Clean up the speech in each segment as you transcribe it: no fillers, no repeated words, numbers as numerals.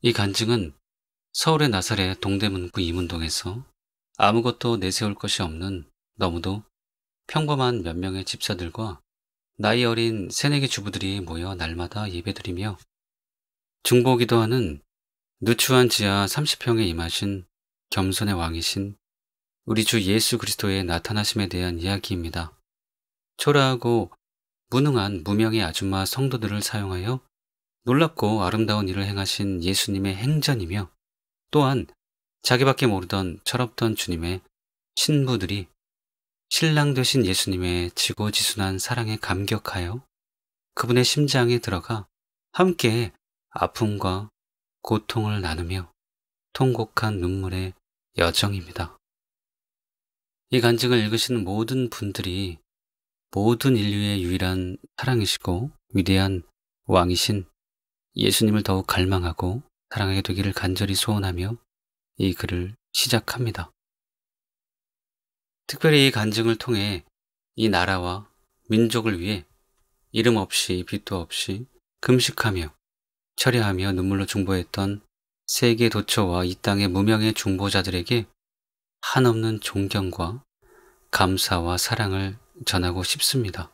이 간증은 서울의 나사렛 동대문구 이문동에서 아무것도 내세울 것이 없는 너무도 평범한 몇 명의 집사들과 나이 어린 새내기 주부들이 모여 날마다 예배드리며 중보기도하는 누추한 지하 30평에 임하신 겸손의 왕이신 우리 주 예수 그리스도의 나타나심에 대한 이야기입니다. 초라하고 무능한 무명의 아줌마 성도들을 사용하여 놀랍고 아름다운 일을 행하신 예수님의 행전이며, 또한 자기밖에 모르던 철없던 주님의 신부들이 신랑 되신 예수님의 지고지순한 사랑에 감격하여 그분의 심장에 들어가 함께 아픔과 고통을 나누며 통곡한 눈물의 여정입니다. 이 간증을 읽으시는 모든 분들이 모든 인류의 유일한 사랑이시고 위대한 왕이신 예수님을 더욱 갈망하고 사랑하게 되기를 간절히 소원하며 이 글을 시작합니다. 특별히 이 간증을 통해 이 나라와 민족을 위해 이름 없이 빚도 없이 금식하며 철야하며 눈물로 중보했던 세계 도처와 이 땅의 무명의 중보자들에게 한없는 존경과 감사와 사랑을 전하고 싶습니다.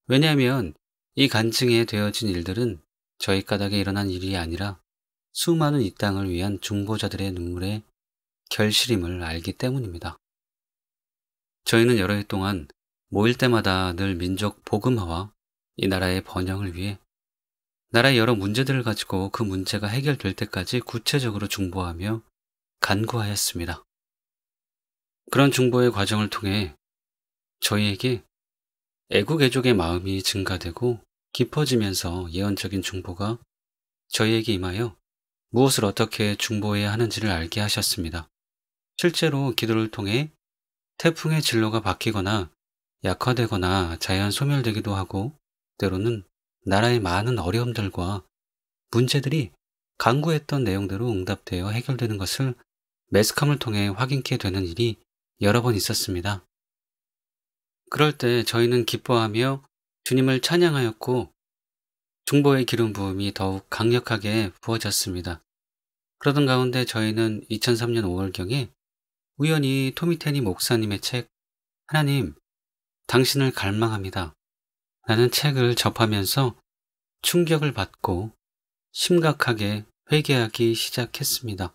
왜냐하면 이 간증에 되어진 일들은 저희 까닭에 일어난 일이 아니라 수많은 이 땅을 위한 중보자들의 눈물의 결실임을 알기 때문입니다. 저희는 여러 해 동안 모일 때마다 늘 민족 복음화와 이 나라의 번영을 위해 나라의 여러 문제들을 가지고 그 문제가 해결될 때까지 구체적으로 중보하며 간구하였습니다. 그런 중보의 과정을 통해 저희에게 애국애족의 마음이 증가되고 깊어지면서 예언적인 중보가 저희에게 임하여 무엇을 어떻게 중보해야 하는지를 알게 하셨습니다. 실제로 기도를 통해 태풍의 진로가 바뀌거나 약화되거나 자연 소멸되기도 하고, 때로는 나라의 많은 어려움들과 문제들이 간구했던 내용대로 응답되어 해결되는 것을 매스컴을 통해 확인케 되는 일이 여러 번 있었습니다. 그럴 때 저희는 기뻐하며 주님을 찬양하였고 중보의 기름 부음이 더욱 강력하게 부어졌습니다. 그러던 가운데 저희는 2003년 5월경에 우연히 토미테니 목사님의 책 하나님, 당신을 갈망합니다 라는 책을 접하면서 충격을 받고 심각하게 회개하기 시작했습니다.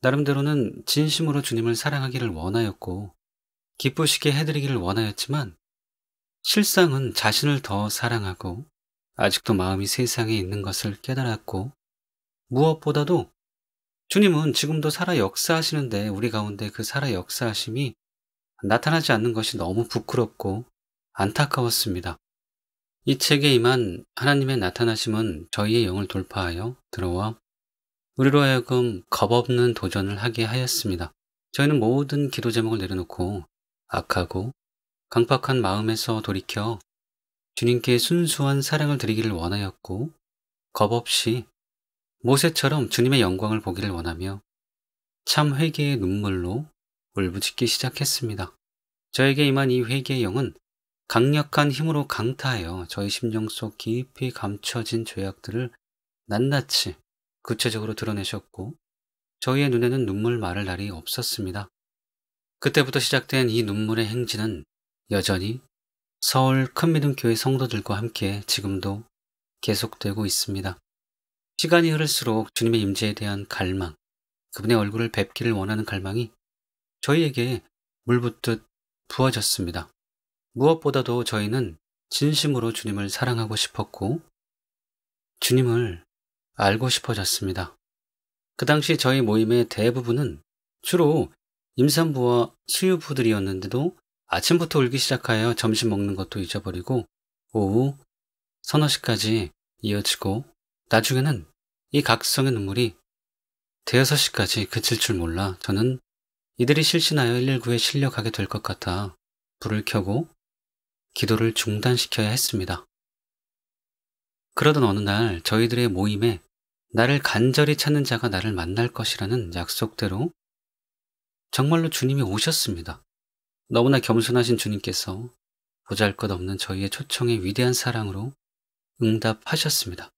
나름대로는 진심으로 주님을 사랑하기를 원하였고 기쁘시게 해드리기를 원하였지만 실상은 자신을 더 사랑하고 아직도 마음이 세상에 있는 것을 깨달았고, 무엇보다도 주님은 지금도 살아 역사하시는데 우리 가운데 그 살아 역사하심이 나타나지 않는 것이 너무 부끄럽고 안타까웠습니다. 이 책에 임한 하나님의 나타나심은 저희의 영을 돌파하여 들어와 우리로 하여금 겁없는 도전을 하게 하였습니다. 저희는 모든 기도 제목을 내려놓고 악하고 강팍한 마음에서 돌이켜 주님께 순수한 사랑을 드리기를 원하였고, 겁없이 모세처럼 주님의 영광을 보기를 원하며 참 회개의 눈물로 울부짖기 시작했습니다. 저에게 임한 이 회개의 영은 강력한 힘으로 강타하여 저희 심령 속 깊이 감춰진 죄악들을 낱낱이 구체적으로 드러내셨고, 저희의 눈에는 눈물 마를 날이 없었습니다. 그때부터 시작된 이 눈물의 행진은 여전히 서울 큰미름교회 성도들과 함께 지금도 계속되고 있습니다. 시간이 흐를수록 주님의 임재에 대한 갈망, 그분의 얼굴을 뵙기를 원하는 갈망이 저희에게 물붓듯 부어졌습니다. 무엇보다도 저희는 진심으로 주님을 사랑하고 싶었고 주님을 알고 싶어졌습니다. 그 당시 저희 모임의 대부분은 주로 임산부와 수유부들이었는데도 아침부터 울기 시작하여 점심 먹는 것도 잊어버리고 오후 서너 시까지 이어지고, 나중에는 이 각성의 눈물이 대여섯 시까지 그칠 줄 몰라 저는 이들이 실신하여 119에 실려가게 될 것 같아 불을 켜고 기도를 중단시켜야 했습니다. 그러던 어느 날 저희들의 모임에 나를 간절히 찾는 자가 나를 만날 것이라는 약속대로 정말로 주님이 오셨습니다. 너무나 겸손하신 주님께서 보잘것없는 저희의 초청에 위대한 사랑으로 응답하셨습니다.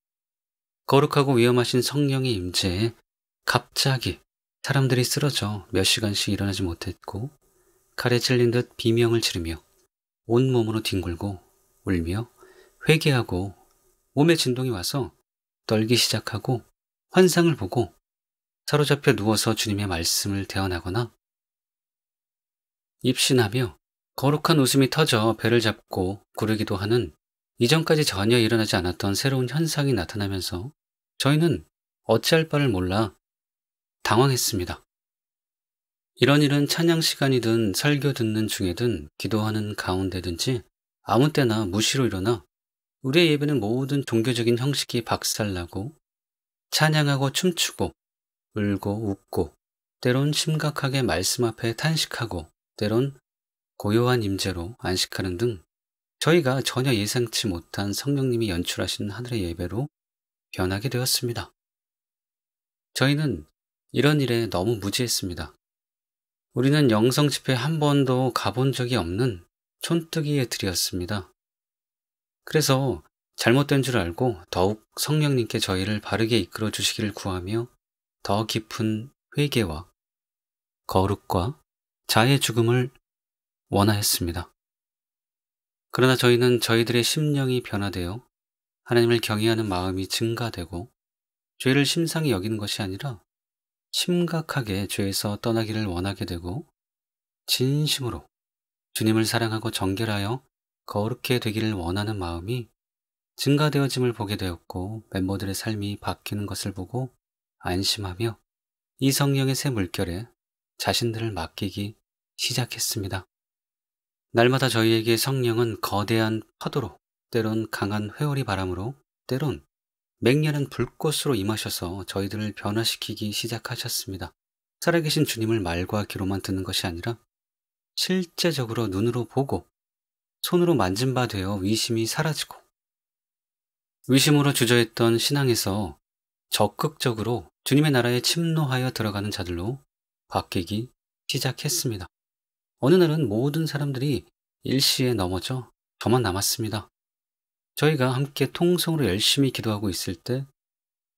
거룩하고 위험하신 성령의 임재에 갑자기 사람들이 쓰러져 몇 시간씩 일어나지 못했고 칼에 찔린 듯 비명을 지르며 온몸으로 뒹굴고 울며 회개하고 몸에 진동이 와서 떨기 시작하고 환상을 보고 사로잡혀 누워서 주님의 말씀을 대언하거나 입신하며 거룩한 웃음이 터져 배를 잡고 구르기도 하는 이전까지 전혀 일어나지 않았던 새로운 현상이 나타나면서 저희는 어찌할 바를 몰라 당황했습니다. 이런 일은 찬양 시간이든 설교 듣는 중에든 기도하는 가운데든지 아무 때나 무시로 일어나 우리의 예배는 모든 종교적인 형식이 박살나고 찬양하고 춤추고 울고 웃고 때론 심각하게 말씀 앞에 탄식하고 때론 고요한 임재로 안식하는 등 저희가 전혀 예상치 못한 성령님이 연출하신 하늘의 예배로 변하게 되었습니다. 저희는 이런 일에 너무 무지했습니다. 우리는 영성 집회 한 번도 가본 적이 없는 촌뜨기의 들이었습니다. 그래서 잘못된 줄 알고 더욱 성령님께 저희를 바르게 이끌어 주시기를 구하며 더 깊은 회개와 거룩과 자의 죽음을 원하였습니다. 그러나 저희는 저희들의 심령이 변화되어 하나님을 경외하는 마음이 증가되고 죄를 심상히 여기는 것이 아니라 심각하게 죄에서 떠나기를 원하게 되고 진심으로 주님을 사랑하고 정결하여 거룩해 되기를 원하는 마음이 증가되어짐을 보게 되었고 멤버들의 삶이 바뀌는 것을 보고 안심하며 이 성령의 새 물결에 자신들을 맡기기 시작했습니다. 날마다 저희에게 성령은 거대한 파도로 때론 강한 회오리 바람으로 때론 맹렬한 불꽃으로 임하셔서 저희들을 변화시키기 시작하셨습니다. 살아계신 주님을 말과 귀로만 듣는 것이 아니라 실제적으로 눈으로 보고 손으로 만진 바 되어 위심이 사라지고 위심으로 주저했던 신앙에서 적극적으로 주님의 나라에 침노하여 들어가는 자들로 바뀌기 시작했습니다. 어느 날은 모든 사람들이 일시에 넘어져 저만 남았습니다. 저희가 함께 통성으로 열심히 기도하고 있을 때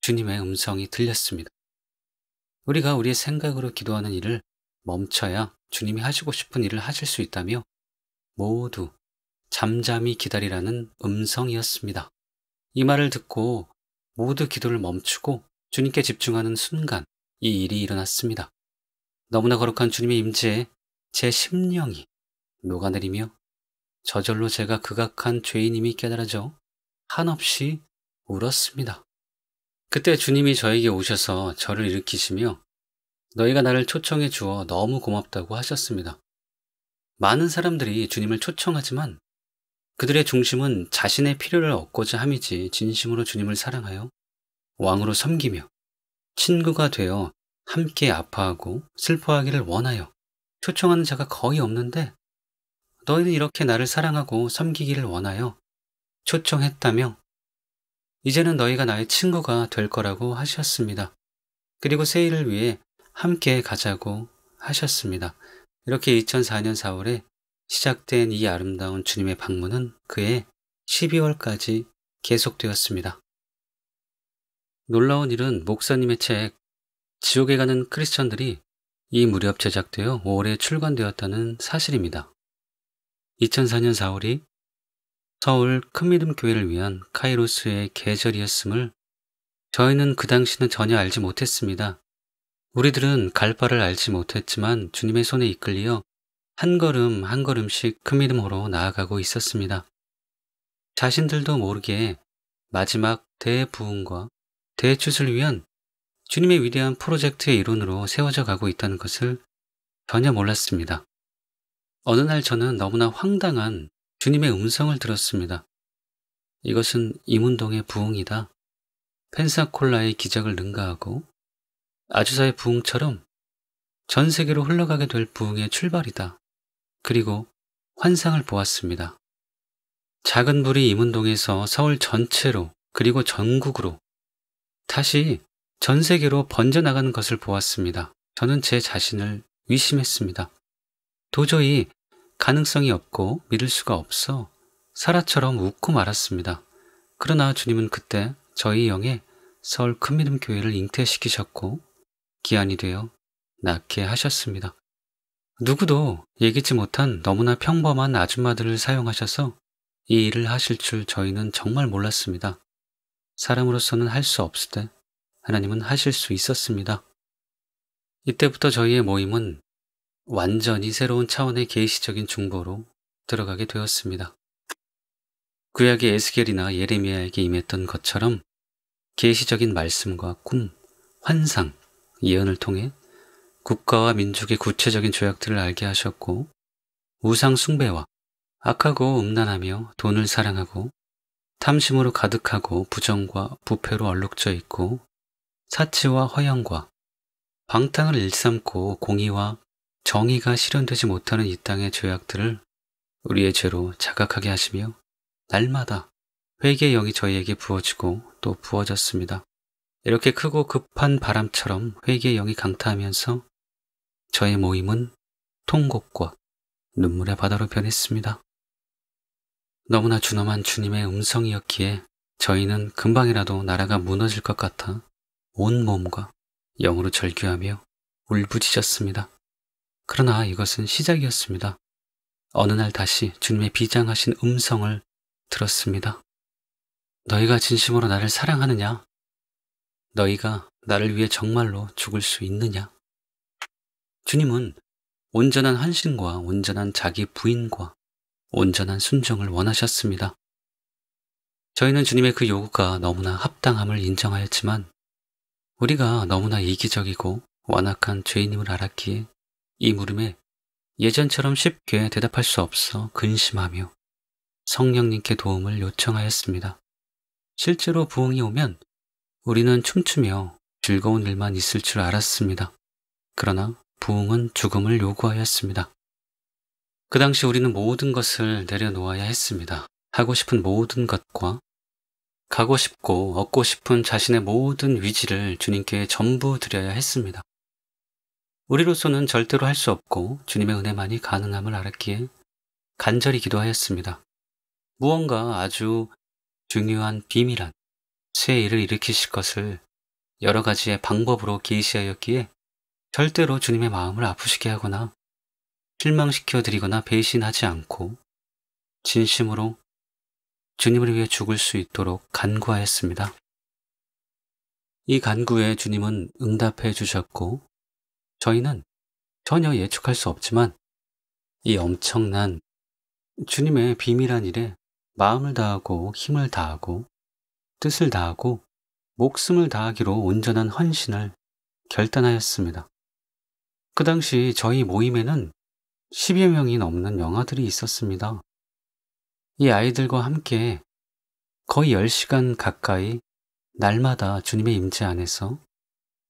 주님의 음성이 들렸습니다. 우리가 우리의 생각으로 기도하는 일을 멈춰야 주님이 하시고 싶은 일을 하실 수 있다며 모두 잠잠히 기다리라는 음성이었습니다. 이 말을 듣고 모두 기도를 멈추고 주님께 집중하는 순간 이 일이 일어났습니다. 너무나 거룩한 주님의 임재에 제 심령이 녹아내리며 저절로 제가 극악한 죄인임이 깨달아져 한없이 울었습니다. 그때 주님이 저에게 오셔서 저를 일으키시며 너희가 나를 초청해 주어 너무 고맙다고 하셨습니다. 많은 사람들이 주님을 초청하지만 그들의 중심은 자신의 필요를 얻고자 함이지 진심으로 주님을 사랑하여 왕으로 섬기며 친구가 되어 함께 아파하고 슬퍼하기를 원하여 초청하는 자가 거의 없는데 너희는 이렇게 나를 사랑하고 섬기기를 원하여 초청했다며 이제는 너희가 나의 친구가 될 거라고 하셨습니다. 그리고 새 일을 위해 함께 가자고 하셨습니다. 이렇게 2004년 4월에 시작된 이 아름다운 주님의 방문은 그해 12월까지 계속되었습니다. 놀라운 일은 목사님의 책 지옥에 가는 크리스천들이 이 무렵 제작되어 올해 출간되었다는 사실입니다. 2004년 4월이 서울 큰믿음 교회를 위한 카이로스의 계절이었음을 저희는 그 당시는 전혀 알지 못했습니다. 우리들은 갈 바를 알지 못했지만 주님의 손에 이끌려 한 걸음 한 걸음씩 큰믿음으로 나아가고 있었습니다. 자신들도 모르게 마지막 대부흥과 대추수를 위한 주님의 위대한 프로젝트의 일원으로 세워져 가고 있다는 것을 전혀 몰랐습니다. 어느 날 저는 너무나 황당한 주님의 음성을 들었습니다. 이것은 임운동의 부흥이다. 펜사콜라의 기적을 능가하고 아주사의 부흥처럼 전 세계로 흘러가게 될 부흥의 출발이다. 그리고 환상을 보았습니다. 작은 불이 임운동에서 서울 전체로 그리고 전국으로 다시 전 세계로 번져나가는 것을 보았습니다. 저는 제 자신을 의심했습니다. 도저히 가능성이 없고 믿을 수가 없어 사라처럼 웃고 말았습니다. 그러나 주님은 그때 저희 영에 서울 큰믿음 교회를 잉태시키셨고 기한이 되어 낳게 하셨습니다. 누구도 예기치 못한 너무나 평범한 아줌마들을 사용하셔서 이 일을 하실 줄 저희는 정말 몰랐습니다. 사람으로서는 할 수 없을 때 하나님은 하실 수 있었습니다. 이때부터 저희의 모임은 완전히 새로운 차원의 계시적인 중보로 들어가게 되었습니다. 구약의 에스겔이나 예레미야에게 임했던 것처럼 계시적인 말씀과 꿈, 환상, 예언을 통해 국가와 민족의 구체적인 조약들을 알게 하셨고 우상 숭배와 악하고 음란하며 돈을 사랑하고 탐심으로 가득하고 부정과 부패로 얼룩져 있고 사치와 허영과 방탕을 일삼고 공의와 정의가 실현되지 못하는 이 땅의 죄악들을 우리의 죄로 자각하게 하시며 날마다 회개의 영이 저희에게 부어지고 또 부어졌습니다. 이렇게 크고 급한 바람처럼 회개의 영이 강타하면서 저의 모임은 통곡과 눈물의 바다로 변했습니다. 너무나 준엄한 주님의 음성이었기에 저희는 금방이라도 나라가 무너질 것 같아 온몸과 영으로 절규하며 울부짖었습니다. 그러나 이것은 시작이었습니다. 어느 날 다시 주님의 비장하신 음성을 들었습니다. 너희가 진심으로 나를 사랑하느냐? 너희가 나를 위해 정말로 죽을 수 있느냐? 주님은 온전한 헌신과 온전한 자기 부인과 온전한 순종을 원하셨습니다. 저희는 주님의 그 요구가 너무나 합당함을 인정하였지만 우리가 너무나 이기적이고 완악한 죄인임을 알았기에 이 물음에 예전처럼 쉽게 대답할 수 없어 근심하며 성령님께 도움을 요청하였습니다. 실제로 부흥이 오면 우리는 춤추며 즐거운 일만 있을 줄 알았습니다. 그러나 부흥은 죽음을 요구하였습니다. 그 당시 우리는 모든 것을 내려놓아야 했습니다. 하고 싶은 모든 것과 가고 싶고 얻고 싶은 자신의 모든 위지를 주님께 전부 드려야 했습니다. 우리로서는 절대로 할 수 없고 주님의 은혜만이 가능함을 알았기에 간절히 기도하였습니다. 무언가 아주 중요한 비밀한 새 일을 일으키실 것을 여러 가지의 방법으로 계시하였기에 절대로 주님의 마음을 아프시게 하거나 실망시켜 드리거나 배신하지 않고 진심으로 주님을 위해 죽을 수 있도록 간구하였습니다. 이 간구에 주님은 응답해 주셨고 저희는 전혀 예측할 수 없지만 이 엄청난 주님의 비밀한 일에 마음을 다하고 힘을 다하고 뜻을 다하고 목숨을 다하기로 온전한 헌신을 결단하였습니다. 그 당시 저희 모임에는 10여 명이 넘는 영아들이 있었습니다. 이 아이들과 함께 거의 10시간 가까이 날마다 주님의 임재 안에서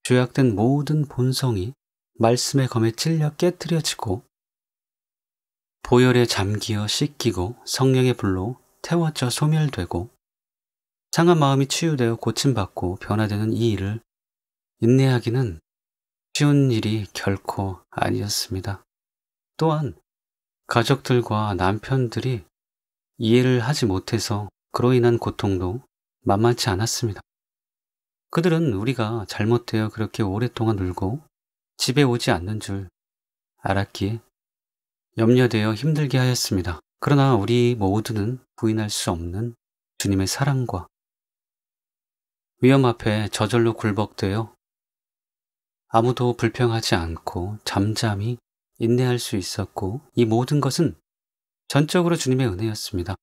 죄악된 모든 본성이 말씀의 검에 찔려 깨뜨려지고 보혈에 잠기어 씻기고 성령의 불로 태워져 소멸되고 상한 마음이 치유되어 고침받고 변화되는 이 일을 인내하기는 쉬운 일이 결코 아니었습니다. 또한 가족들과 남편들이 이해를 하지 못해서 그로 인한 고통도 만만치 않았습니다. 그들은 우리가 잘못되어 그렇게 오랫동안 울고 집에 오지 않는 줄 알았기에 염려되어 힘들게 하였습니다. 그러나 우리 모두는 부인할 수 없는 주님의 사랑과 위험 앞에 저절로 굴복되어 아무도 불평하지 않고 잠잠히 인내할 수 있었고 이 모든 것은 전적으로 주님의 은혜였습니다.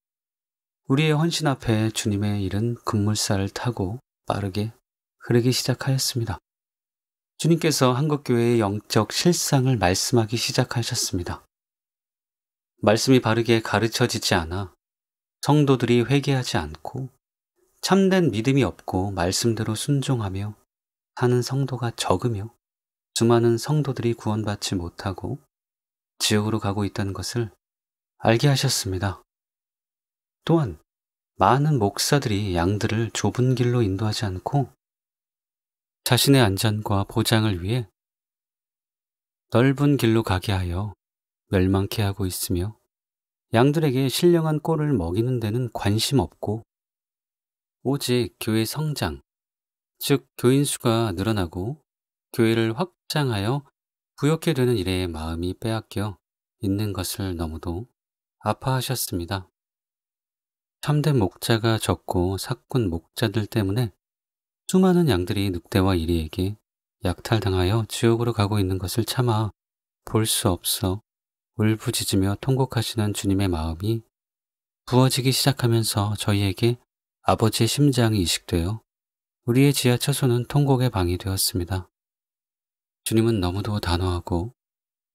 우리의 헌신 앞에 주님의 일은 급물살을 타고 빠르게 흐르기 시작하였습니다. 주님께서 한국교회의 영적 실상을 말씀하기 시작하셨습니다. 말씀이 바르게 가르쳐지지 않아 성도들이 회개하지 않고 참된 믿음이 없고 말씀대로 순종하며 사는 성도가 적으며 수많은 성도들이 구원받지 못하고 지옥으로 가고 있다는 것을 알게 하셨습니다. 또한 많은 목사들이 양들을 좁은 길로 인도하지 않고 자신의 안전과 보장을 위해 넓은 길로 가게 하여 멸망케 하고 있으며 양들에게 신령한 꼴을 먹이는 데는 관심 없고 오직 교회 성장, 즉 교인 수가 늘어나고 교회를 확장하여 부욕해 되는 일에 마음이 빼앗겨 있는 것을 너무도 아파하셨습니다. 참된 목자가 적고 삭군 목자들 때문에 수많은 양들이 늑대와 이리에게 약탈당하여 지옥으로 가고 있는 것을 차마 볼 수 없어 울부짖으며 통곡하시는 주님의 마음이 부어지기 시작하면서 저희에게 아버지의 심장이 이식되어 우리의 지하 처소는 통곡의 방이 되었습니다. 주님은 너무도 단호하고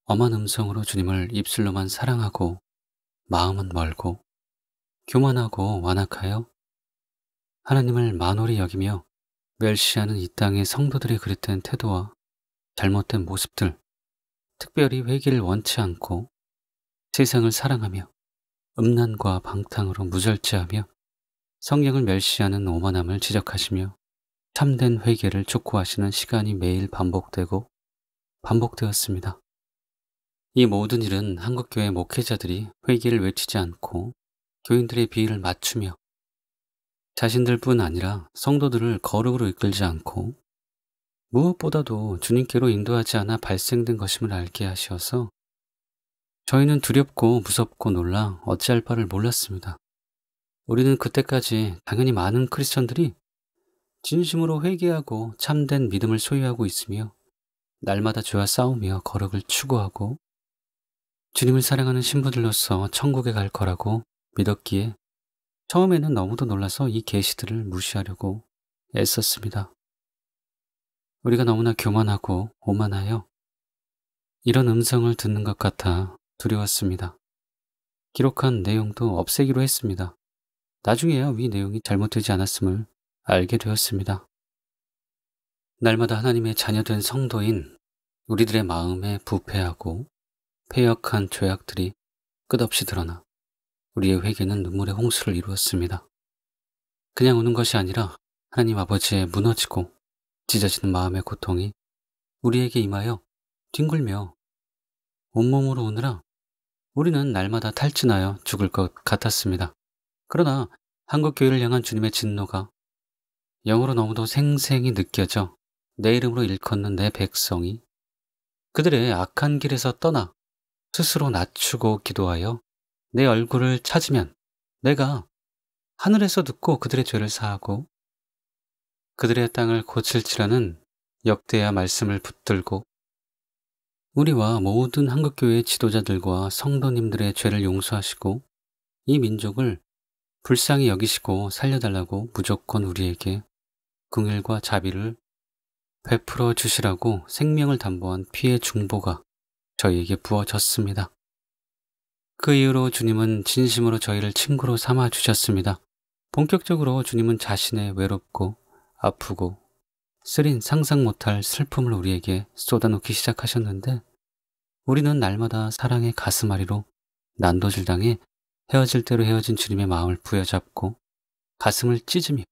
엄한 음성으로 주님을 입술로만 사랑하고 마음은 멀고 교만하고 완악하여 하나님을 만홀히 여기며 멸시하는 이 땅의 성도들의 그릇된 태도와 잘못된 모습들, 특별히 회개를 원치 않고 세상을 사랑하며 음란과 방탕으로 무절제하며 성경을 멸시하는 오만함을 지적하시며 참된 회개를 촉구하시는 시간이 매일 반복되었습니다. 이 모든 일은 한국교회 목회자들이 회개를 외치지 않고 교인들의 비위를 맞추며 자신들뿐 아니라 성도들을 거룩으로 이끌지 않고 무엇보다도 주님께로 인도하지 않아 발생된 것임을 알게 하셔서 저희는 두렵고 무섭고 놀라 어찌할 바를 몰랐습니다. 우리는 그때까지 당연히 많은 크리스천들이 진심으로 회개하고 참된 믿음을 소유하고 있으며 날마다 죄와 싸우며 거룩을 추구하고 주님을 사랑하는 신부들로서 천국에 갈 거라고 믿었기에 처음에는 너무도 놀라서 이 계시들을 무시하려고 애썼습니다. 우리가 너무나 교만하고 오만하여 이런 음성을 듣는 것 같아 두려웠습니다. 기록한 내용도 없애기로 했습니다. 나중에야 위 내용이 잘못되지 않았음을 알게 되었습니다. 날마다 하나님의 자녀된 성도인 우리들의 마음에 부패하고 패역한 죄악들이 끝없이 드러나 우리의 회개는 눈물의 홍수를 이루었습니다. 그냥 우는 것이 아니라 하나님 아버지의 무너지고 찢어지는 마음의 고통이 우리에게 임하여 뒹굴며 온몸으로 우느라 우리는 날마다 탈진하여 죽을 것 같았습니다. 그러나 한국교회를 향한 주님의 진노가 영으로 너무도 생생히 느껴져 내 이름으로 일컫는 내 백성이 그들의 악한 길에서 떠나 스스로 낮추고 기도하여 내 얼굴을 찾으면 내가 하늘에서 듣고 그들의 죄를 사하고 그들의 땅을 고칠지라는 역대야 말씀을 붙들고 우리와 모든 한국교회의 지도자들과 성도님들의 죄를 용서하시고 이 민족을 불쌍히 여기시고 살려달라고 무조건 우리에게 긍휼과 자비를 베풀어 주시라고 생명을 담보한 피의 중보가 저희에게 부어졌습니다. 그 이후로 주님은 진심으로 저희를 친구로 삼아 주셨습니다. 본격적으로 주님은 자신의 외롭고 아프고 쓰린 상상 못할 슬픔을 우리에게 쏟아놓기 시작하셨는데 우리는 날마다 사랑의 가슴앓이로 난도질당해 헤어질 대로 헤어진 주님의 마음을 부여잡고 가슴을 찢으며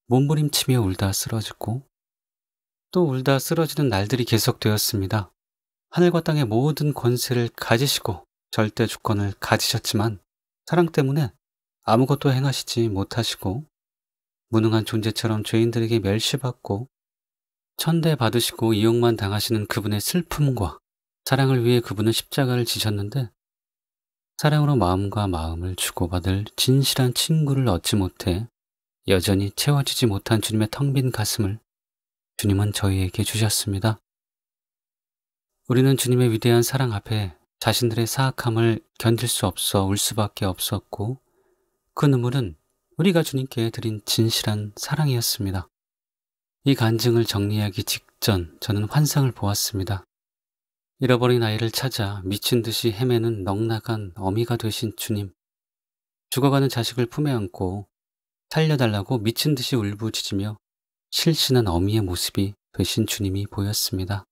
몸부림치며 울다 쓰러지고 또 울다 쓰러지는 날들이 계속되었습니다. 하늘과 땅의 모든 권세를 가지시고 절대 주권을 가지셨지만 사랑 때문에 아무것도 행하시지 못하시고 무능한 존재처럼 죄인들에게 멸시받고 천대 받으시고 이용만 당하시는 그분의 슬픔과 사랑을 위해 그분은 십자가를 지셨는데 사랑으로 마음과 마음을 주고받을 진실한 친구를 얻지 못해 여전히 채워지지 못한 주님의 텅 빈 가슴을 주님은 저희에게 주셨습니다. 우리는 주님의 위대한 사랑 앞에 자신들의 사악함을 견딜 수 없어 울 수밖에 없었고 그 눈물은 우리가 주님께 드린 진실한 사랑이었습니다. 이 간증을 정리하기 직전 저는 환상을 보았습니다. 잃어버린 아이를 찾아 미친 듯이 헤매는 넉나간 어미가 되신 주님, 죽어가는 자식을 품에 안고 살려달라고 미친 듯이 울부짖으며 실신한 어미의 모습이 되신 주님이 보였습니다.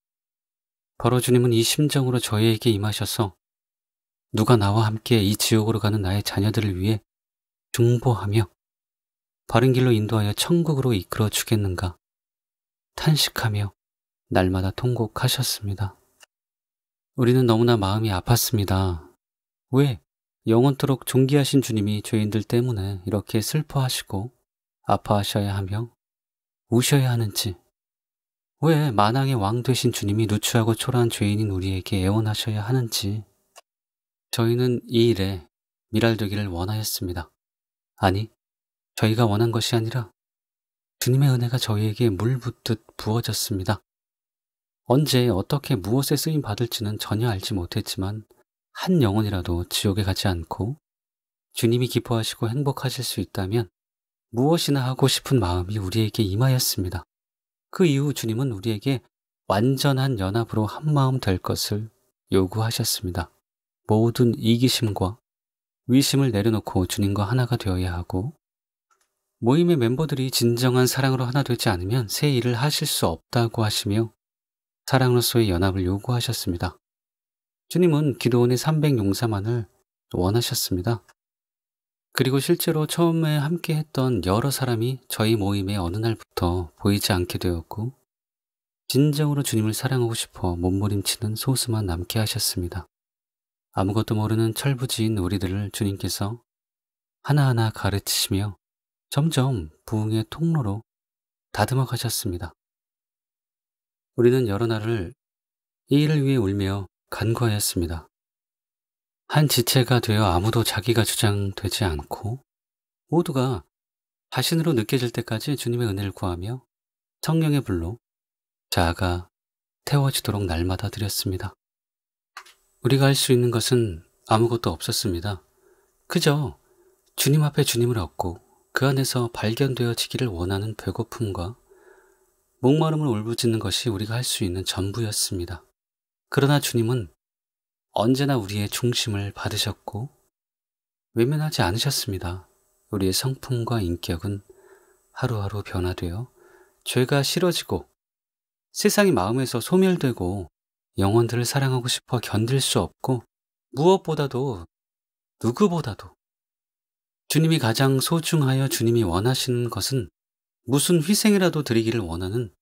바로 주님은 이 심정으로 저희에게 임하셔서 누가 나와 함께 이 지옥으로 가는 나의 자녀들을 위해 중보하며 바른 길로 인도하여 천국으로 이끌어 주겠는가 탄식하며 날마다 통곡하셨습니다. 우리는 너무나 마음이 아팠습니다. 왜 영원토록 존귀하신 주님이 죄인들 때문에 이렇게 슬퍼하시고 아파하셔야 하며 우셔야 하는지 왜 만왕의 왕 되신 주님이 누추하고 초라한 죄인인 우리에게 애원하셔야 하는지 저희는 이 일에 미랄되기를 원하였습니다. 아니, 저희가 원한 것이 아니라 주님의 은혜가 저희에게 물 붓듯 부어졌습니다. 언제 어떻게 무엇에 쓰임 받을지는 전혀 알지 못했지만 한 영혼이라도 지옥에 가지 않고 주님이 기뻐하시고 행복하실 수 있다면 무엇이나 하고 싶은 마음이 우리에게 임하였습니다. 그 이후 주님은 우리에게 완전한 연합으로 한마음 될 것을 요구하셨습니다. 모든 이기심과 위심을 내려놓고 주님과 하나가 되어야 하고 모임의 멤버들이 진정한 사랑으로 하나 되지 않으면 새 일을 하실 수 없다고 하시며 사랑으로서의 연합을 요구하셨습니다. 주님은 기도원의 300용사만을 원하셨습니다. 그리고 실제로 처음에 함께 했던 여러 사람이 저희 모임의 어느 날부터 보이지 않게 되었고 진정으로 주님을 사랑하고 싶어 몸부림치는 소수만 남게 하셨습니다. 아무것도 모르는 철부지인 우리들을 주님께서 하나하나 가르치시며 점점 부흥의 통로로 다듬어 가셨습니다. 우리는 여러 날을 이 일을 위해 울며 간구하였습니다. 한 지체가 되어 아무도 자기가 주장되지 않고 모두가 자신으로 느껴질 때까지 주님의 은혜를 구하며 성령의 불로 자아가 태워지도록 날마다 드렸습니다. 우리가 할 수 있는 것은 아무것도 없었습니다. 그저 주님 앞에 주님을 얻고 그 안에서 발견되어지기를 원하는 배고픔과 목마름을 울부짖는 것이 우리가 할 수 있는 전부였습니다. 그러나 주님은 언제나 우리의 중심을 받으셨고 외면하지 않으셨습니다. 우리의 성품과 인격은 하루하루 변화되어 죄가 싫어지고 세상이 마음에서 소멸되고 영혼들을 사랑하고 싶어 견딜 수 없고 무엇보다도 누구보다도 주님이 가장 소중하여 주님이 원하시는 것은 무슨 희생이라도 드리기를 원하는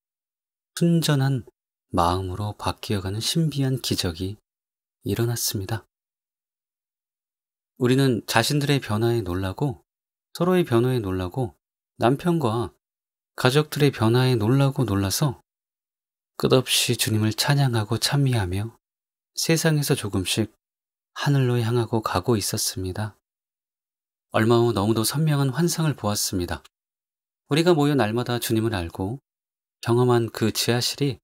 순전한 마음으로 바뀌어가는 신비한 기적이 일어났습니다. 우리는 자신들의 변화에 놀라고 서로의 변화에 놀라고 남편과 가족들의 변화에 놀라고 놀라서 끝없이 주님을 찬양하고 찬미하며 세상에서 조금씩 하늘로 향하고 가고 있었습니다. 얼마 후 너무도 선명한 환상을 보았습니다. 우리가 모여 날마다 주님을 알고 경험한 그 지하실이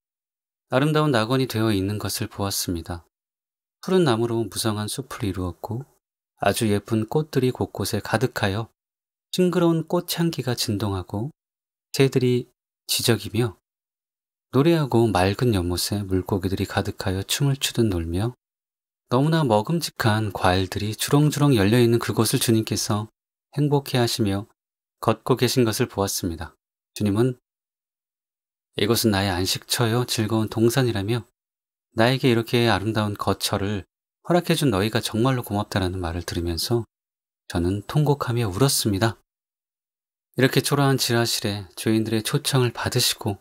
아름다운 낙원이 되어 있는 것을 보았습니다. 푸른 나무로 무성한 숲을 이루었고 아주 예쁜 꽃들이 곳곳에 가득하여 싱그러운 꽃향기가 진동하고 새들이 지저귀며 노래하고 맑은 연못에 물고기들이 가득하여 춤을 추듯 놀며 너무나 먹음직한 과일들이 주렁주렁 열려있는 그곳을 주님께서 행복해 하시며 걷고 계신 것을 보았습니다. 주님은 이곳은 나의 안식처요 즐거운 동산이라며 나에게 이렇게 아름다운 거처를 허락해준 너희가 정말로 고맙다라는 말을 들으면서 저는 통곡하며 울었습니다. 이렇게 초라한 지하실에 죄인들의 초청을 받으시고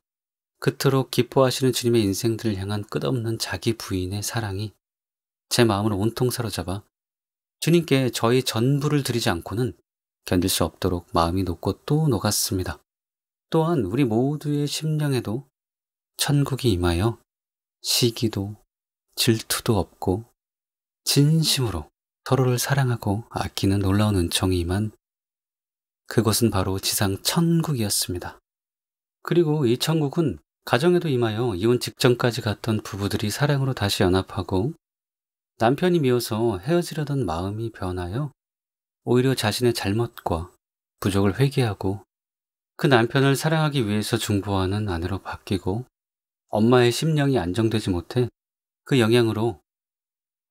그토록 기뻐하시는 주님의 인생들을 향한 끝없는 자기 부인의 사랑이 제 마음을 온통 사로잡아 주님께 저희 전부를 드리지 않고는 견딜 수 없도록 마음이 녹고 또 녹았습니다. 또한 우리 모두의 심령에도 천국이 임하여 시기도 질투도 없고 진심으로 서로를 사랑하고 아끼는 놀라운 은총이 임한 그곳은 바로 지상 천국이었습니다. 그리고 이 천국은 가정에도 임하여 이혼 직전까지 갔던 부부들이 사랑으로 다시 연합하고 남편이 미워서 헤어지려던 마음이 변하여 오히려 자신의 잘못과 부족을 회개하고 그 남편을 사랑하기 위해서 중보하는 아내로 바뀌고 엄마의 심령이 안정되지 못해 그 영향으로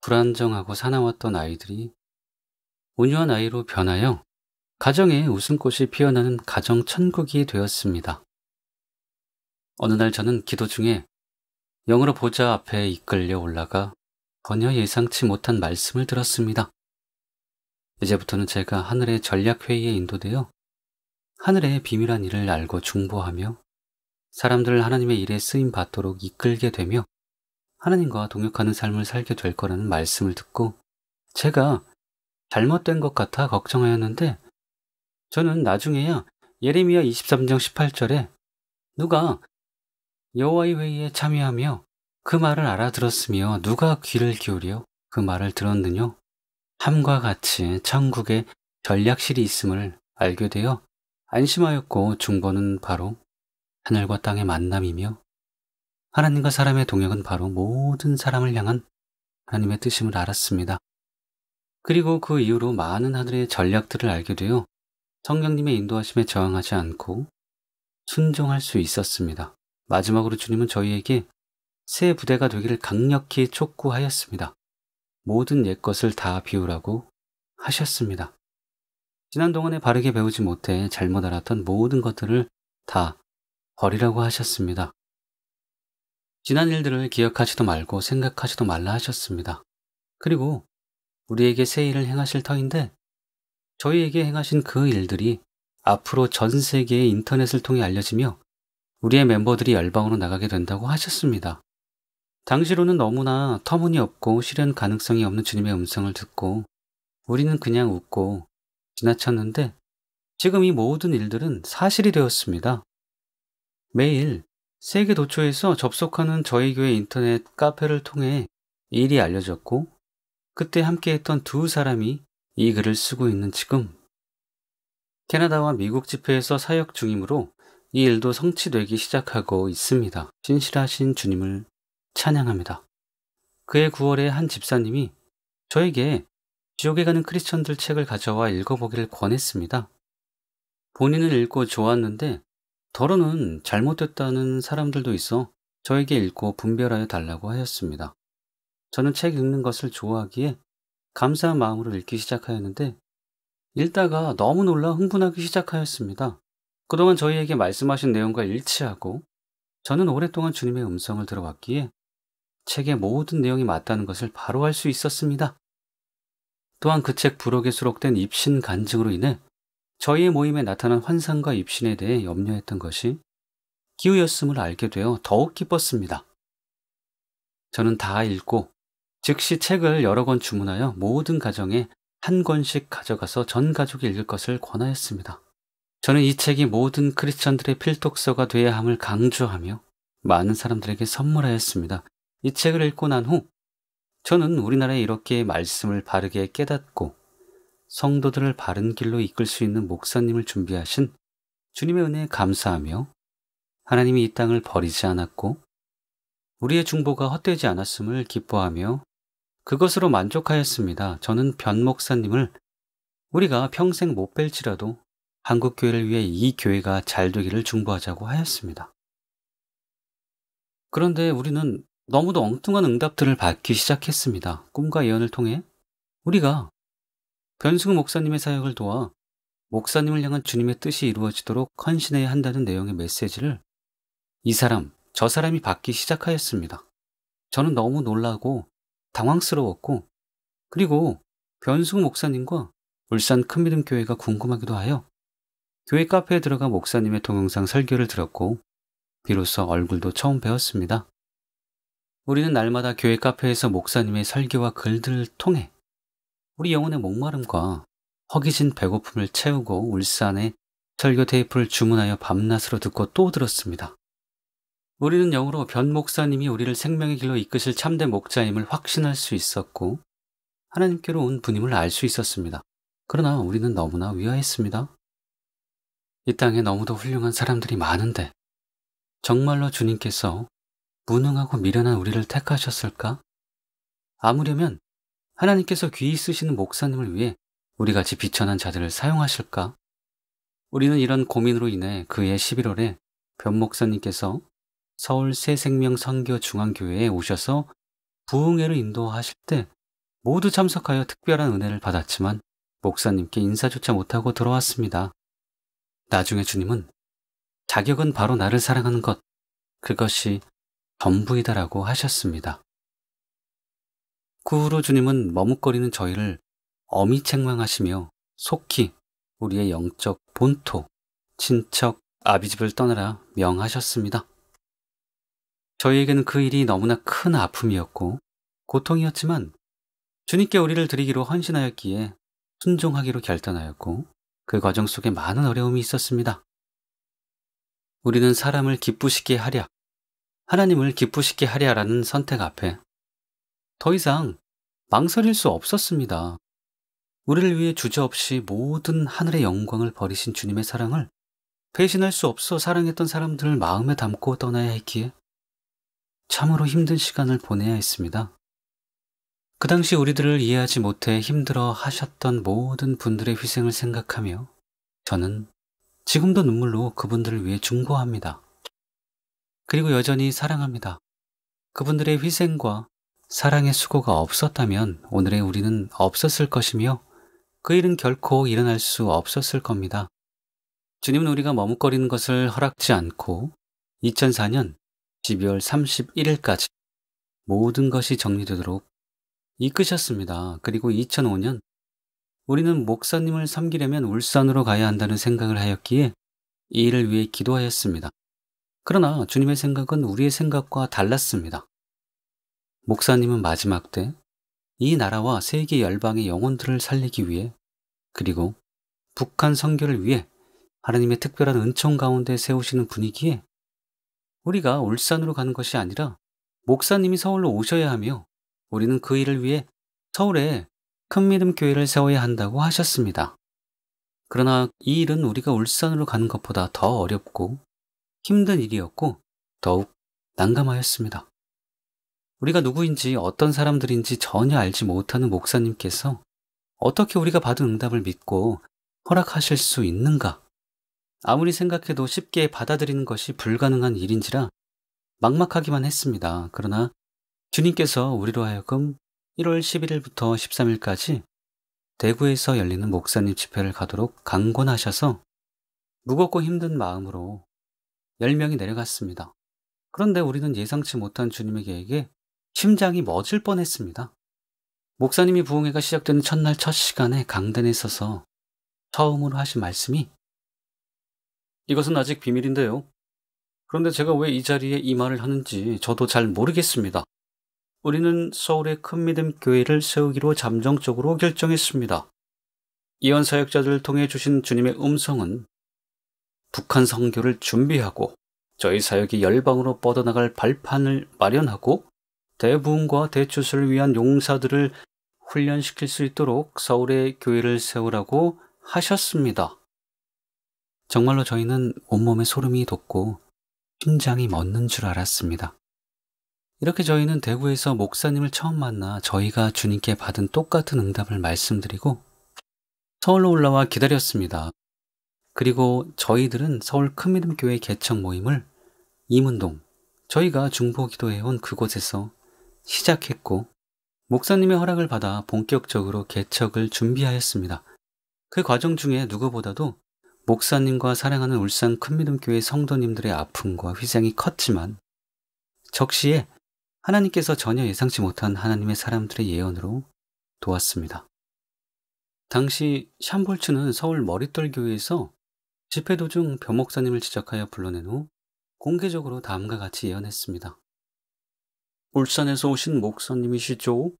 불안정하고 사나웠던 아이들이 온유한 아이로 변하여 가정에 웃음꽃이 피어나는 가정 천국이 되었습니다. 어느 날 저는 기도 중에 영으로 보좌 앞에 이끌려 올라가 전혀 예상치 못한 말씀을 들었습니다. 이제부터는 제가 하늘의 전략회의에 인도되어 하늘의 비밀한 일을 알고 중보하며 사람들을 하나님의 일에 쓰임 받도록 이끌게 되며 하나님과 동역하는 삶을 살게 될 거라는 말씀을 듣고 제가 잘못된 것 같아 걱정하였는데 저는 나중에야 예레미야 23장 18절에 누가 여호와의 회의에 참여하며 그 말을 알아들었으며 누가 귀를 기울여 그 말을 들었느뇨? 함과 같이 천국에 전략실이 있음을 알게 되어 안심하였고 중보는 바로 하늘과 땅의 만남이며 하나님과 사람의 동역은 바로 모든 사람을 향한 하나님의 뜻임을 알았습니다. 그리고 그 이후로 많은 하늘의 전략들을 알게 되어 성령님의 인도하심에 저항하지 않고 순종할 수 있었습니다. 마지막으로 주님은 저희에게 새 부대가 되기를 강력히 촉구하였습니다. 모든 옛것을 다 비우라고 하셨습니다. 지난 동안에 바르게 배우지 못해 잘못 알았던 모든 것들을 다 버리라고 하셨습니다. 지난 일들을 기억하지도 말고 생각하지도 말라 하셨습니다. 그리고 우리에게 새 일을 행하실 터인데 저희에게 행하신 그 일들이 앞으로 전 세계의 인터넷을 통해 알려지며 우리의 멤버들이 열방으로 나가게 된다고 하셨습니다. 당시로는 너무나 터무니없고 실현 가능성이 없는 주님의 음성을 듣고 우리는 그냥 웃고 지나쳤는데 지금 이 모든 일들은 사실이 되었습니다. 매일 세계 도처에서 접속하는 저희 교회 인터넷 카페를 통해 이 일이 알려졌고 그때 함께했던 두 사람이 이 글을 쓰고 있는 지금 캐나다와 미국 집회에서 사역 중이므로 이 일도 성취되기 시작하고 있습니다. 신실하신 주님을 찬양합니다. 그해 9월에 한 집사님이 저에게 지옥에 가는 크리스천들 책을 가져와 읽어보기를 권했습니다. 본인은 읽고 좋았는데 더러는 잘못됐다는 사람들도 있어 저에게 읽고 분별하여 달라고 하였습니다. 저는 책 읽는 것을 좋아하기에 감사한 마음으로 읽기 시작하였는데 읽다가 너무 놀라 흥분하기 시작하였습니다. 그동안 저희에게 말씀하신 내용과 일치하고 저는 오랫동안 주님의 음성을 들어왔기에 책의 모든 내용이 맞다는 것을 바로 알 수 있었습니다. 또한 그 책 부록에 수록된 입신 간증으로 인해 저희의 모임에 나타난 환상과 입신에 대해 염려했던 것이 기우였음을 알게 되어 더욱 기뻤습니다. 저는 다 읽고 즉시 책을 여러 권 주문하여 모든 가정에 한 권씩 가져가서 전 가족이 읽을 것을 권하였습니다. 저는 이 책이 모든 크리스천들의 필독서가 되어야 함을 강조하며 많은 사람들에게 선물하였습니다. 이 책을 읽고 난 후 저는 우리나라에 이렇게 말씀을 바르게 깨닫고 성도들을 바른 길로 이끌 수 있는 목사님을 준비하신 주님의 은혜에 감사하며 하나님이 이 땅을 버리지 않았고 우리의 중보가 헛되지 않았음을 기뻐하며 그것으로 만족하였습니다. 저는 변 목사님을 우리가 평생 못 뵐지라도 한국교회를 위해 이 교회가 잘 되기를 중보하자고 하였습니다. 그런데 우리는 너무도 엉뚱한 응답들을 받기 시작했습니다. 꿈과 예언을 통해 우리가 변승우 목사님의 사역을 도와 목사님을 향한 주님의 뜻이 이루어지도록 헌신해야 한다는 내용의 메시지를 이 사람, 저 사람이 받기 시작하였습니다. 저는 너무 놀라고 당황스러웠고 그리고 변승우 목사님과 울산 큰믿음교회가 궁금하기도 하여 교회 카페에 들어가 목사님의 동영상 설교를 들었고 비로소 얼굴도 처음 뵈었습니다. 우리는 날마다 교회 카페에서 목사님의 설교와 글들을 통해 우리 영혼의 목마름과 허기진 배고픔을 채우고 울산에 설교 테이프를 주문하여 밤낮으로 듣고 또 들었습니다. 우리는 영으로 변 목사님이 우리를 생명의 길로 이끄실 참된 목자임을 확신할 수 있었고 하나님께로 온 분임을 알 수 있었습니다. 그러나 우리는 너무나 위화했습니다. 이 땅에 너무도 훌륭한 사람들이 많은데 정말로 주님께서 무능하고 미련한 우리를 택하셨을까? 아무려면 하나님께서 귀히 쓰시는 목사님을 위해 우리같이 비천한 자들을 사용하실까? 우리는 이런 고민으로 인해 그해 11월에 변 목사님께서 서울 새생명 선교 중앙교회에 오셔서 부흥회를 인도하실 때 모두 참석하여 특별한 은혜를 받았지만 목사님께 인사조차 못하고 돌아왔습니다. 나중에 주님은 자격은 바로 나를 사랑하는 것, 그것이 전부이다라고 하셨습니다. 그 후로 주님은 머뭇거리는 저희를 엄히 책망하시며 속히 우리의 영적 본토, 친척 아비집을 떠나라 명하셨습니다. 저희에게는 그 일이 너무나 큰 아픔이었고 고통이었지만 주님께 우리를 드리기로 헌신하였기에 순종하기로 결단하였고 그 과정 속에 많은 어려움이 있었습니다. 우리는 사람을 기쁘시게 하랴, 하나님을 기쁘시게 하려 하라는 선택 앞에 더 이상 망설일 수 없었습니다. 우리를 위해 주저없이 모든 하늘의 영광을 버리신 주님의 사랑을 배신할 수 없어 사랑했던 사람들을 마음에 담고 떠나야 했기에 참으로 힘든 시간을 보내야 했습니다. 그 당시 우리들을 이해하지 못해 힘들어 하셨던 모든 분들의 희생을 생각하며 저는 지금도 눈물로 그분들을 위해 중보합니다. 그리고 여전히 사랑합니다. 그분들의 희생과 사랑의 수고가 없었다면 오늘의 우리는 없었을 것이며 그 일은 결코 일어날 수 없었을 겁니다. 주님은 우리가 머뭇거리는 것을 허락지 않고 2004년 12월 31일까지 모든 것이 정리되도록 이끄셨습니다. 그리고 2005년 우리는 목사님을 섬기려면 울산으로 가야 한다는 생각을 하였기에 이 일을 위해 기도하였습니다. 그러나 주님의 생각은 우리의 생각과 달랐습니다. 목사님은 마지막 때 이 나라와 세계 열방의 영혼들을 살리기 위해 그리고 북한 선교를 위해 하나님의 특별한 은총 가운데 세우시는 분이기에 우리가 울산으로 가는 것이 아니라 목사님이 서울로 오셔야 하며 우리는 그 일을 위해 서울에 큰 믿음 교회를 세워야 한다고 하셨습니다. 그러나 이 일은 우리가 울산으로 가는 것보다 더 어렵고 힘든 일이었고 더욱 난감하였습니다. 우리가 누구인지 어떤 사람들인지 전혀 알지 못하는 목사님께서 어떻게 우리가 받은 응답을 믿고 허락하실 수 있는가? 아무리 생각해도 쉽게 받아들이는 것이 불가능한 일인지라 막막하기만 했습니다. 그러나 주님께서 우리로 하여금 1월 11일부터 13일까지 대구에서 열리는 목사님 집회를 가도록 강권하셔서 무겁고 힘든 마음으로 10명이 내려갔습니다. 그런데 우리는 예상치 못한 주님의 계획에 심장이 멎을 뻔했습니다. 목사님이 부흥회가 시작되는 첫날 첫 시간에 강단에 서서 처음으로 하신 말씀이 이것은 아직 비밀인데요. 그런데 제가 왜 이 자리에 이 말을 하는지 저도 잘 모르겠습니다. 우리는 서울의 큰 믿음 교회를 세우기로 잠정적으로 결정했습니다. 이원 사역자들을 통해 주신 주님의 음성은 북한 선교를 준비하고 저희 사역이 열방으로 뻗어나갈 발판을 마련하고 대부흥과 대추수를 위한 용사들을 훈련시킬 수 있도록 서울에 교회를 세우라고 하셨습니다. 정말로 저희는 온몸에 소름이 돋고 심장이 멎는 줄 알았습니다. 이렇게 저희는 대구에서 목사님을 처음 만나 저희가 주님께 받은 똑같은 응답을 말씀드리고 서울로 올라와 기다렸습니다. 그리고 저희들은 서울 큰믿음교회 개척 모임을 이문동, 저희가 중보기도해온 그곳에서 시작했고 목사님의 허락을 받아 본격적으로 개척을 준비하였습니다. 그 과정 중에 누구보다도 목사님과 사랑하는 울산 큰믿음교회 성도님들의 아픔과 희생이 컸지만 적시에 하나님께서 전혀 예상치 못한 하나님의 사람들의 예언으로 도왔습니다. 당시 샴볼츠는 서울 머릿돌 교회에서 집회 도중 벼 목사님을 지적하여 불러낸 후 공개적으로 다음과 같이 예언했습니다. 울산에서 오신 목사님이시죠?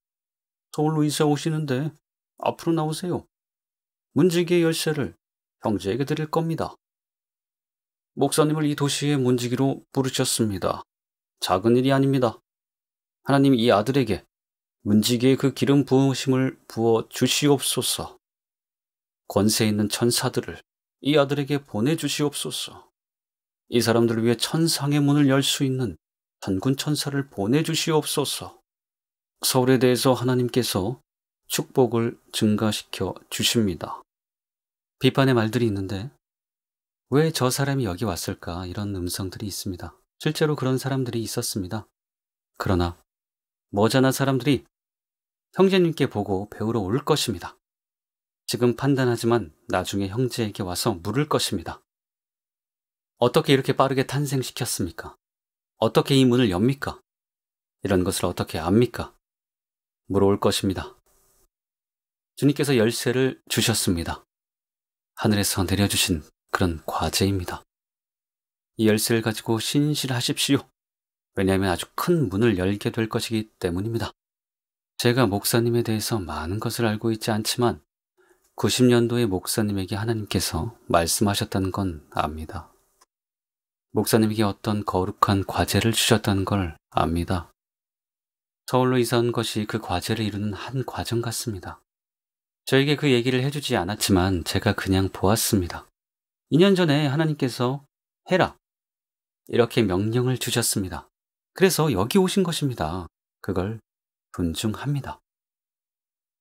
서울로 이사 오시는데 앞으로 나오세요. 문지기의 열쇠를 형제에게 드릴 겁니다. 목사님을 이 도시의 문지기로 부르셨습니다. 작은 일이 아닙니다. 하나님 이 아들에게 문지기의 그 기름 부으심을 부어 주시옵소서. 권세 있는 천사들을 이 아들에게 보내주시옵소서. 이 사람들을 위해 천상의 문을 열 수 있는 천군 천사를 보내주시옵소서. 서울에 대해서 하나님께서 축복을 증가시켜 주십니다. 비판의 말들이 있는데 왜 저 사람이 여기 왔을까 이런 음성들이 있습니다. 실제로 그런 사람들이 있었습니다. 그러나 머지않아 사람들이 형제님께 보고 배우러 올 것입니다. 지금 판단하지만 나중에 형제에게 와서 물을 것입니다. 어떻게 이렇게 빠르게 탄생시켰습니까? 어떻게 이 문을 엽니까? 이런 것을 어떻게 압니까? 물어올 것입니다. 주님께서 열쇠를 주셨습니다. 하늘에서 내려주신 그런 과제입니다. 이 열쇠를 가지고 신실하십시오. 왜냐하면 아주 큰 문을 열게 될 것이기 때문입니다. 제가 목사님에 대해서 많은 것을 알고 있지 않지만 90년도에 목사님에게 하나님께서 말씀하셨다는 건 압니다. 목사님에게 어떤 거룩한 과제를 주셨다는 걸 압니다. 서울로 이사 온 것이 그 과제를 이루는 한 과정 같습니다. 저에게 그 얘기를 해주지 않았지만 제가 그냥 보았습니다. 2년 전에 하나님께서 해라, 이렇게 명령을 주셨습니다. 그래서 여기 오신 것입니다. 그걸 존중합니다.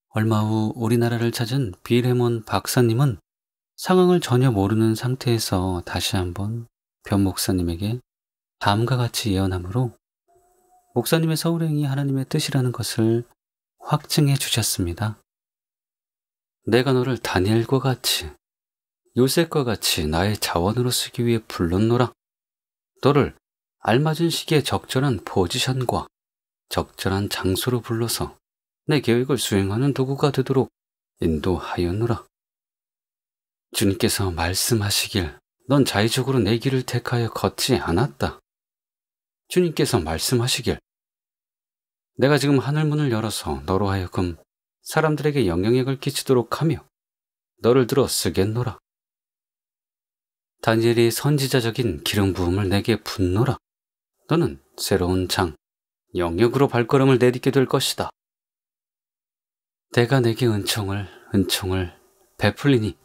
얼마 후 우리나라를 찾은 빌해몬 박사님은 상황을 전혀 모르는 상태에서 다시 한번 변 목사님에게 다음과 같이 예언함으로 목사님의 서울행이 하나님의 뜻이라는 것을 확증해 주셨습니다. 내가 너를 다니엘과 같이, 요셉과 같이 나의 자원으로 쓰기 위해 불렀노라. 너를 알맞은 시기에 적절한 포지션과 적절한 장소로 불러서 내 계획을 수행하는 도구가 되도록 인도하였노라. 주님께서 말씀하시길 넌 자의적으로 내 길을 택하여 걷지 않았다. 주님께서 말씀하시길 내가 지금 하늘문을 열어서 너로 하여금 사람들에게 영향력을 끼치도록 하며 너를 들어 쓰겠노라. 다니엘이 선지자적인 기름 부음을 내게 붓노라. 너는 새로운 장, 영역으로 발걸음을 내딛게 될 것이다. 내가 내게 은총을 베풀리니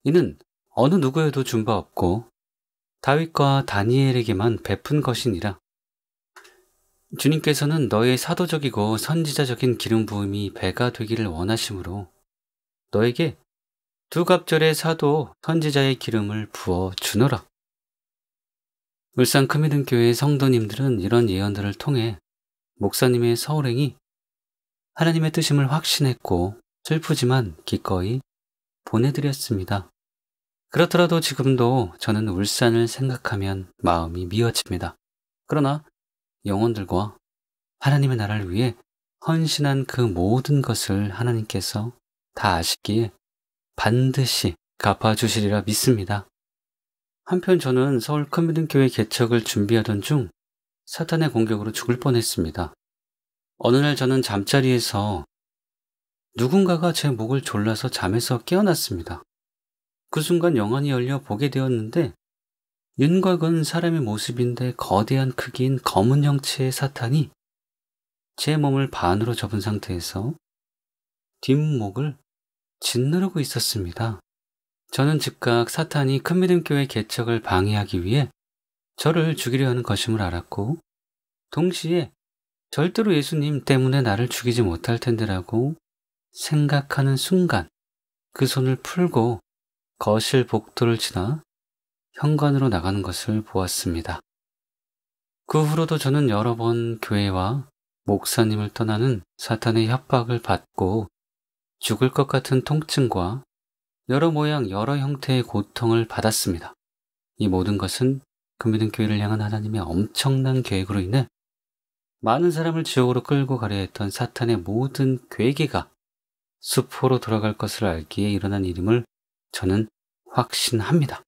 이는 어느 누구에도 준 바 없고 다윗과 다니엘에게만 베푼 것이니라. 주님께서는 너의 사도적이고 선지자적인 기름 부음이 배가 되기를 원하심으로 너에게 두 갑절의 사도 선지자의 기름을 부어 주노라. 울산 크미든교회의 성도님들은 이런 예언들을 통해 목사님의 서울행이 하나님의 뜻임을 확신했고 슬프지만 기꺼이 보내드렸습니다. 그렇더라도 지금도 저는 울산을 생각하면 마음이 미어집니다. 그러나 영혼들과 하나님의 나라를 위해 헌신한 그 모든 것을 하나님께서 다 아시기에 반드시 갚아주시리라 믿습니다. 한편 저는 서울 크미든교회 개척을 준비하던 중 사탄의 공격으로 죽을 뻔했습니다. 어느 날 저는 잠자리에서 누군가가 제 목을 졸라서 잠에서 깨어났습니다. 그 순간 영안이 열려 보게 되었는데 윤곽은 사람의 모습인데 거대한 크기인 검은 형체의 사탄이 제 몸을 반으로 접은 상태에서 뒷목을 짓누르고 있었습니다. 저는 즉각 사탄이 큰믿음교회 개척을 방해하기 위해 저를 죽이려 하는 것임을 알았고 동시에 절대로 예수님 때문에 나를 죽이지 못할 텐데라고 생각하는 순간 그 손을 풀고 거실 복도를 지나 현관으로 나가는 것을 보았습니다. 그 후로도 저는 여러 번 교회와 목사님을 떠나는 사탄의 협박을 받고 죽을 것 같은 통증과 여러 모양 여러 형태의 고통을 받았습니다. 이 모든 것은 금믿음교회를 향한 하나님의 엄청난 계획으로 인해 많은 사람을 지옥으로 끌고 가려 했던 사탄의 모든 괴계가 수포로 돌아갈 것을 알기에 일어난 일임을 저는 확신합니다.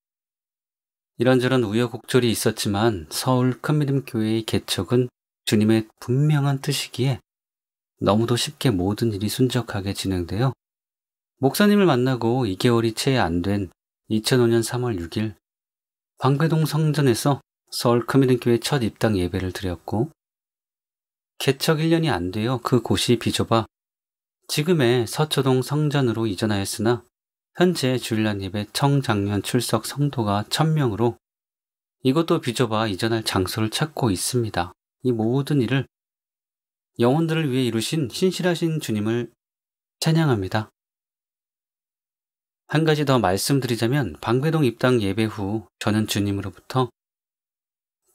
이런저런 우여곡절이 있었지만 서울 큰믿음교회의 개척은 주님의 분명한 뜻이기에 너무도 쉽게 모든 일이 순적하게 진행되어 목사님을 만나고 2개월이 채 안 된 2005년 3월 6일 방배동 성전에서 서울 큰믿음교회 첫 입당 예배를 드렸고 개척 1년이 안 되어 그 곳이 비좁아 지금의 서초동 성전으로 이전하였으나 현재 주일날 예배 청장년 출석 성도가 1000명으로 이것도 비좁아 이전할 장소를 찾고 있습니다. 이 모든 일을 영혼들을 위해 이루신 신실하신 주님을 찬양합니다. 한 가지 더 말씀드리자면 방배동 입당 예배 후 저는 주님으로부터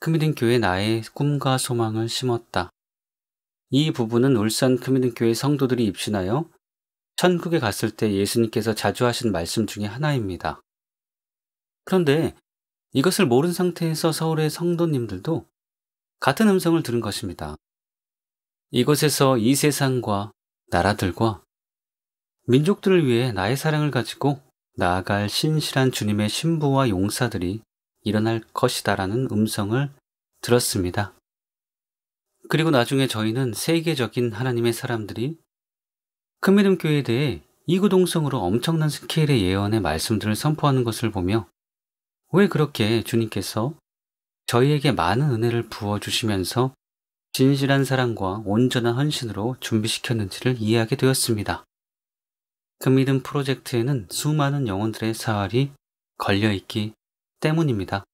큰믿음교회 나의 꿈과 소망을 심었다. 이 부분은 울산 큰믿음교회 성도들이 입신하여 천국에 갔을 때 예수님께서 자주 하신 말씀 중에 하나입니다. 그런데 이것을 모른 상태에서 서울의 성도님들도 같은 음성을 들은 것입니다. 이곳에서 이 세상과 나라들과 민족들을 위해 나의 사랑을 가지고 나아갈 신실한 주님의 신부와 용사들이 일어날 것이다라는 음성을 들었습니다. 그리고 나중에 저희는 세계적인 하나님의 사람들이 큰믿음교회에 대해 이구동성으로 엄청난 스케일의 예언의 말씀들을 선포하는 것을 보며 왜 그렇게 주님께서 저희에게 많은 은혜를 부어주시면서 진실한 사랑과 온전한 헌신으로 준비시켰는지를 이해하게 되었습니다. 그 믿음 프로젝트에는 수많은 영혼들의 사활이 걸려있기 때문입니다.